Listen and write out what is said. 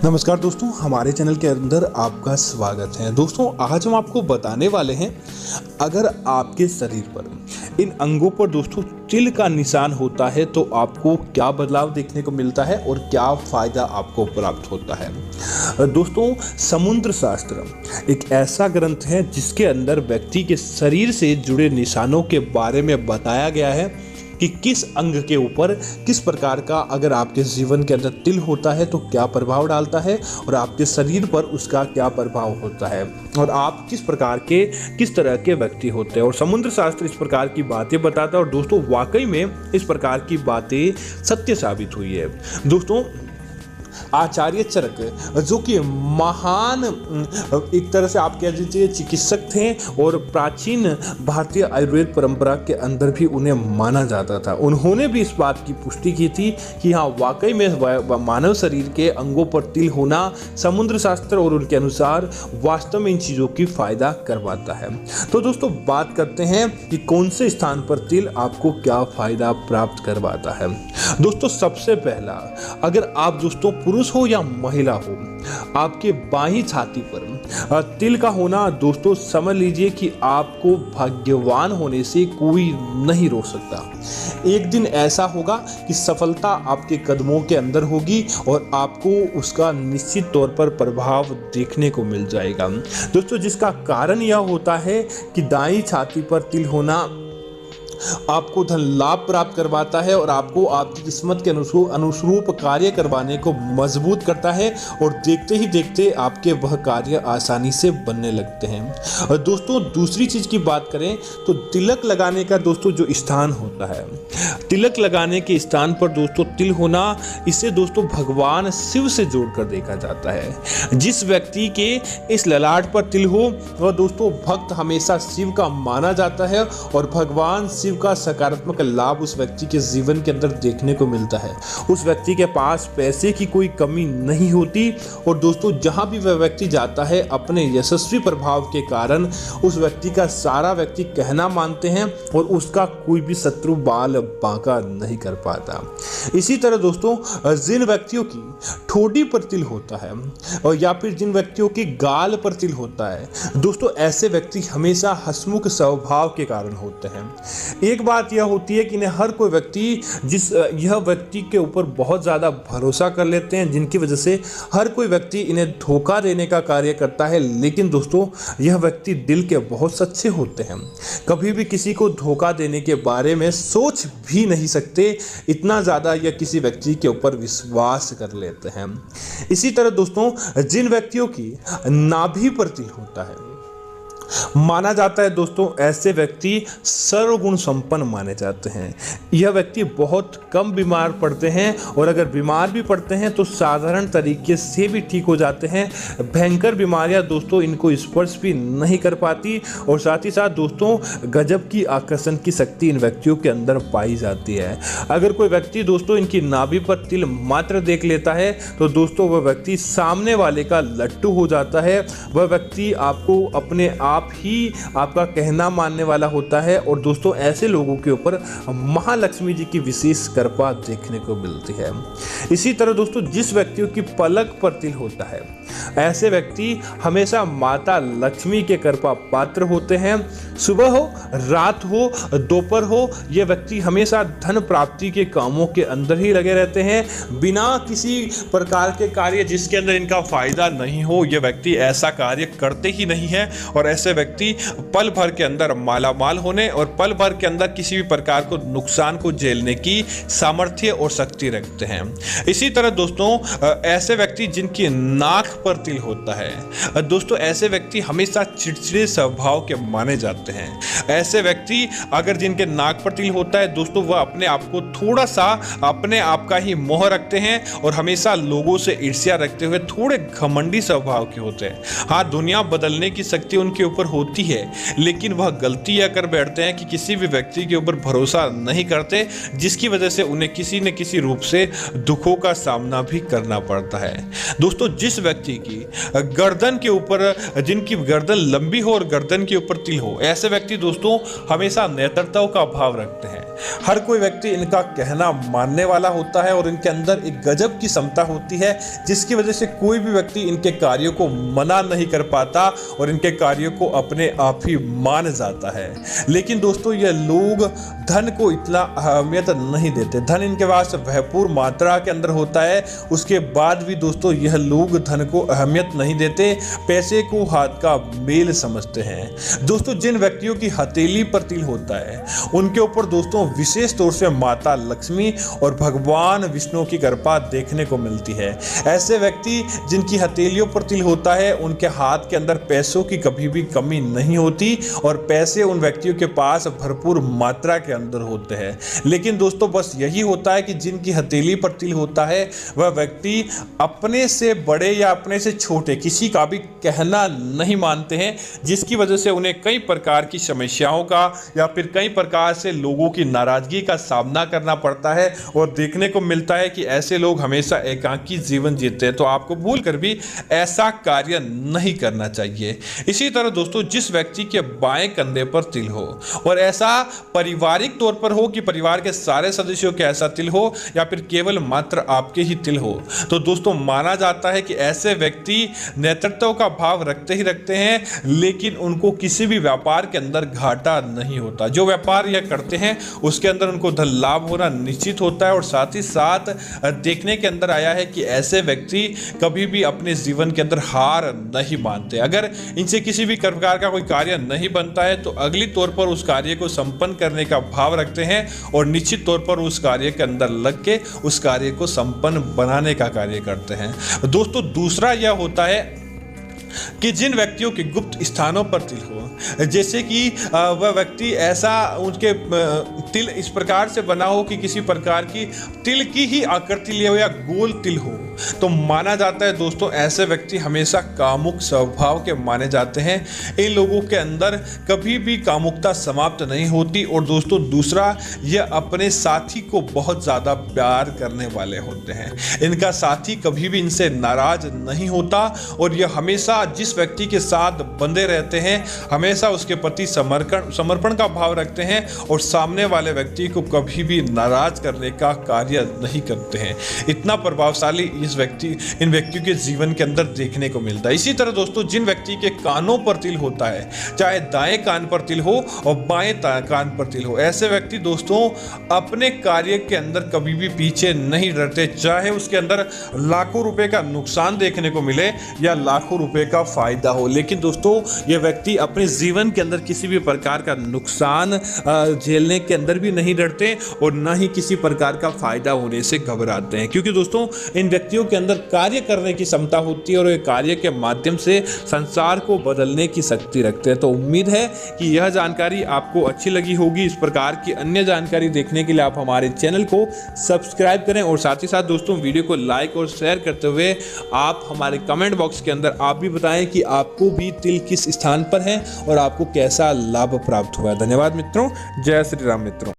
नमस्कार दोस्तों, हमारे चैनल के अंदर आपका स्वागत है। दोस्तों, आज हम आपको बताने वाले हैं, अगर आपके शरीर पर इन अंगों पर दोस्तों तिल का निशान होता है तो आपको क्या बदलाव देखने को मिलता है और क्या फायदा आपको प्राप्त होता है। दोस्तों, समुद्र शास्त्र एक ऐसा ग्रंथ है जिसके अंदर व्यक्ति के शरीर से जुड़े निशानों के बारे में बताया गया है कि किस अंग के ऊपर किस प्रकार का अगर आपके जीवन के अंदर तिल होता है तो क्या प्रभाव डालता है और आपके शरीर पर उसका क्या प्रभाव होता है और आप किस प्रकार के किस तरह के व्यक्ति होते हैं। और समुद्र शास्त्र इस प्रकार की बातें बताता है और दोस्तों वाकई में इस प्रकार की बातें सत्य साबित हुई है। दोस्तों, आचार्य चरक जो कि महान एक तरह से आप कह दीजिए चिकित्सक थे और प्राचीन भारतीय आयुर्वेद परंपरा के अंदर भी उन्हें माना जाता था, उन्होंने भी इस बात की पुष्टि की थी कि हाँ, वाकई में मानव शरीर के अंगों पर तिल होना समुद्र शास्त्र और उनके अनुसार वास्तव में इन चीज़ों की फायदा करवाता है। तो दोस्तों, बात करते हैं कि कौन से स्थान पर तिल आपको क्या फायदा प्राप्त करवाता है। दोस्तों, सबसे पहला, अगर आप दोस्तों पुरुष हो या महिला हो, आपके बाईं छाती पर तिल का होना दोस्तों समझ लीजिए कि आपको भाग्यवान होने से कोई नहीं रोक सकता। एक दिन ऐसा होगा कि सफलता आपके कदमों के अंदर होगी और आपको उसका निश्चित तौर पर प्रभाव देखने को मिल जाएगा। दोस्तों, जिसका कारण यह होता है कि दाईं छाती पर तिल होना आपको धन लाभ प्राप्त करवाता है और आपको आपकी किस्मत के अनुरूप कार्य करवाने को मजबूत करता है और देखते ही देखते आपके वह कार्य आसानी से बनने लगते हैं। और दोस्तों, दूसरी चीज की बात करें तो तिलक लगाने का दोस्तों जो स्थान होता है, तिलक लगाने के स्थान पर दोस्तों तिल होना, इसे दोस्तों भगवान शिव से जोड़कर देखा जाता है। जिस व्यक्ति के इस ललाट पर तिल हो वह दोस्तों भक्त हमेशा शिव का माना जाता है और भगवान शिव का सकारात्मक लाभ उस व्यक्ति के जीवन के अंदर देखने को मिलता है। उस व्यक्ति के पास पैसे की कोई कमी नहीं होती और दोस्तों जहां भी वह व्यक्ति जाता है अपने यशस्वी प्रभाव के कारण उस व्यक्ति का सारा व्यक्ति कहना मानते हैं और उसका कोई भी शत्रु बाल बांका नहीं कर पाता। इसी तरह दोस्तों, जिन व्यक्तियों की ठोड़ी पर तिल होता है और या फिर जिन व्यक्तियों की गाल पर तिल होता है, दोस्तों ऐसे व्यक्ति हमेशा हंसमुख स्वभाव के कारण होते हैं। एक बात यह होती है कि इन्हें हर कोई व्यक्ति यह व्यक्ति के ऊपर बहुत ज़्यादा भरोसा कर लेते हैं, जिनकी वजह से हर कोई व्यक्ति इन्हें धोखा देने का कार्य करता है। लेकिन दोस्तों, यह व्यक्ति दिल के बहुत सच्चे होते हैं, कभी भी किसी को धोखा देने के बारे में सोच भी नहीं सकते, इतना ज़्यादा यह किसी व्यक्ति के ऊपर विश्वास कर लेते हैं। इसी तरह दोस्तों, जिन व्यक्तियों की नाभि पर तिल होता है, माना जाता है दोस्तों ऐसे व्यक्ति सर्वगुण संपन्न माने जाते हैं। यह व्यक्ति बहुत कम बीमार पड़ते हैं और अगर बीमार भी पड़ते हैं तो साधारण तरीके से भी ठीक हो जाते हैं। भयंकर बीमारियां दोस्तों इनको स्पर्श भी नहीं कर पाती और साथ ही साथ दोस्तों गजब की आकर्षण की शक्ति इन व्यक्तियों के अंदर पाई जाती है। अगर कोई व्यक्ति दोस्तों इनकी नाभि पर तिल मात्र देख लेता है तो दोस्तों वह व्यक्ति सामने वाले का लट्टू हो जाता है। वह व्यक्ति आपको अपने आप ही आपका कहना मानने वाला होता है और दोस्तों ऐसे लोगों के ऊपर महालक्ष्मी जी की विशेष कृपा देखने को मिलती है। इसी तरह दोस्तों, जिस व्यक्तियों की पलक पर तिल होता है, ऐसे व्यक्ति हमेशा माता लक्ष्मी के कृपा पात्र होते हैं। सुबह हो, रात हो, दोपहर हो, ये व्यक्ति हमेशा धन प्राप्ति के कामों के अंदर ही लगे रहते हैं। बिना किसी प्रकार के कार्य जिसके अंदर इनका फायदा नहीं हो, ये व्यक्ति ऐसा कार्य करते ही नहीं है और ऐसे व्यक्ति पल भर के अंदर मालामाल होने और पल भर के अंदर किसी भी प्रकार को नुकसान को झेलने की सामर्थ्य और शक्ति रखते हैं। इसी तरह दोस्तों, ऐसे व्यक्ति जिनकी नाक पर तिल होता है, दोस्तों ऐसे व्यक्ति हमेशा चिड़चिड़े स्वभाव के माने जाते हैं। ऐसे व्यक्ति अगर जिनके नाक पर तिल होता है दोस्तों, वह अपने आप को थोड़ा सा अपने आप का ही मोह रखते हैं और हमेशा लोगों से ईर्ष्या रखते हुए थोड़े घमंडी स्वभाव के होते हैं। हाँ, दुनिया बदलने की शक्ति उनके ऊपर होती है, लेकिन वह गलती यह कर बैठते हैं कि किसी भी व्यक्ति के ऊपर भरोसा नहीं करते, जिसकी वजह से उन्हें किसी न किसी रूप से दुखों का सामना भी करना पड़ता है। दोस्तों, जिस व्यक्ति की गर्दन के ऊपर, जिनकी गर्दन लंबी हो और गर्दन के ऊपर तिल हो, ऐसे व्यक्ति दोस्तों हमेशा नेतृत्व का भाव रखते हैं। हर कोई व्यक्ति इनका कहना मानने वाला होता है और इनके अंदर एक गजब की क्षमता होती है, जिसकी वजह से कोई भी व्यक्ति इनके कार्यों को मना नहीं कर पाता और इनके कार्यों को अपने आप ही मान जाता है। लेकिन दोस्तों, ये लोग धन को इतना अहमियत नहीं देते। धन इनके पास भरपूर मात्रा के अंदर होता है, उसके बाद भी दोस्तों यह लोग धन को अहमियत नहीं देते, पैसे को हाथ का मेल समझते हैं। दोस्तों, जिन व्यक्तियों की हथेली पर तिल होता है, उनके ऊपर दोस्तों विशेष तौर से माता लक्ष्मी और भगवान विष्णु की कृपा देखने को मिलती है। ऐसे व्यक्ति जिनकी हथेलियों पर तिल होता है, उनके हाथ के अंदर पैसों की कभी भी कमी नहीं होती और पैसे उन व्यक्तियों के पास भरपूर मात्रा के अंदर होते हैं। लेकिन दोस्तों, बस यही होता है कि जिनकी हथेली पर तिल होता है, वह व्यक्ति अपने से बड़े या अपने से छोटे किसी का भी कहना नहीं मानते हैं, जिसकी वजह से उन्हें कई प्रकार की समस्याओं का या फिर कई प्रकार से लोगों की नाराजगी का सामना करना पड़ता है। और देखने को मिलता है कि ऐसे लोग हमेशा एकांकी जीवन जीते हैं। तो आपको भूल कर भी ऐसा कार्य नहीं करना चाहिए। इसी तरह दोस्तों, जिस व्यक्ति के बाएं कंधे पर तिल हो और ऐसा पारिवारिक तौर पर हो कि परिवार के सारे सदस्यों के ऐसा तिल हो या फिर केवल मात्र आपके ही तिल हो, तो दोस्तों माना जाता है कि ऐसे व्यक्ति नेतृत्व का भाव रखते ही रखते हैं, लेकिन उनको किसी भी व्यापार के अंदर घाटा नहीं होता। जो व्यापार यह करते हैं उसके अंदर उनको धन लाभ होना निश्चित होता है। और साथ ही साथ देखने के अंदर आया है कि ऐसे व्यक्ति कभी भी अपने जीवन के अंदर हार नहीं मानते। अगर इनसे किसी भी प्रकार का कोई कार्य नहीं बनता है तो अगली तौर पर उस कार्य को संपन्न करने का भाव रखते हैं और निश्चित तौर पर उस कार्य के अंदर लग के उस कार्य को संपन्न बनाने का कार्य करते हैं। दोस्तों, दूसरा यह होता है कि जिन व्यक्तियों के गुप्त स्थानों पर तिल हो, जैसे कि वह व्यक्ति ऐसा, उनके तिल इस प्रकार से बना हो कि किसी प्रकार की तिल की ही आकृति लिए हो या गोल तिल हो, तो माना जाता है दोस्तों ऐसे व्यक्ति हमेशा कामुक स्वभाव के माने जाते हैं। इन लोगों के अंदर कभी भी कामुकता समाप्त नहीं होती। और दोस्तों, दूसरा, यह अपने साथी को बहुत ज़्यादा प्यार करने वाले होते हैं। इनका साथी कभी भी इनसे नाराज नहीं होता और यह हमेशा जिस व्यक्ति के साथ बंधे रहते हैं, हमेशा उसके प्रति समर्पण का भाव रखते हैं और सामने वाले व्यक्ति को कभी भी नाराज करने का कार्य नहीं करते हैं। इतना प्रभावशाली इन व्यक्तियों के जीवन के अंदर देखने को मिलता है। इसी तरह दोस्तों, जिन व्यक्ति के कानों पर तिल होता है, चाहे दाएं कान पर तिल हो और बाएं कान पर तिल हो, ऐसे व्यक्ति दोस्तों अपने कार्य के अंदर कभी भी पीछे नहीं डरते, चाहे उसके अंदर लाखों रुपए का नुकसान देखने को मिले या लाखों रुपए का फायदा हो। लेकिन दोस्तों, यह व्यक्ति अपने जीवन के अंदर किसी भी प्रकार का नुकसान झेलने के अंदर भी नहीं डरते और ना ही किसी प्रकार का फायदा होने से घबराते हैं, क्योंकि दोस्तों इन व्यक्तियों के अंदर कार्य करने की क्षमता होती है और ये कार्य के माध्यम से संसार को बदलने की शक्ति रखते हैं। तो उम्मीद है कि यह जानकारी आपको अच्छी लगी होगी। इस प्रकार की अन्य जानकारी देखने के लिए आप हमारे चैनल को सब्सक्राइब करें और साथ ही साथ दोस्तों वीडियो को लाइक और शेयर करते हुए आप हमारे कमेंट बॉक्स के अंदर आप भी बताएं कि आपको भी तिल किस स्थान पर है और आपको कैसा लाभ प्राप्त हुआ है। धन्यवाद मित्रों। जय श्री राम मित्रों।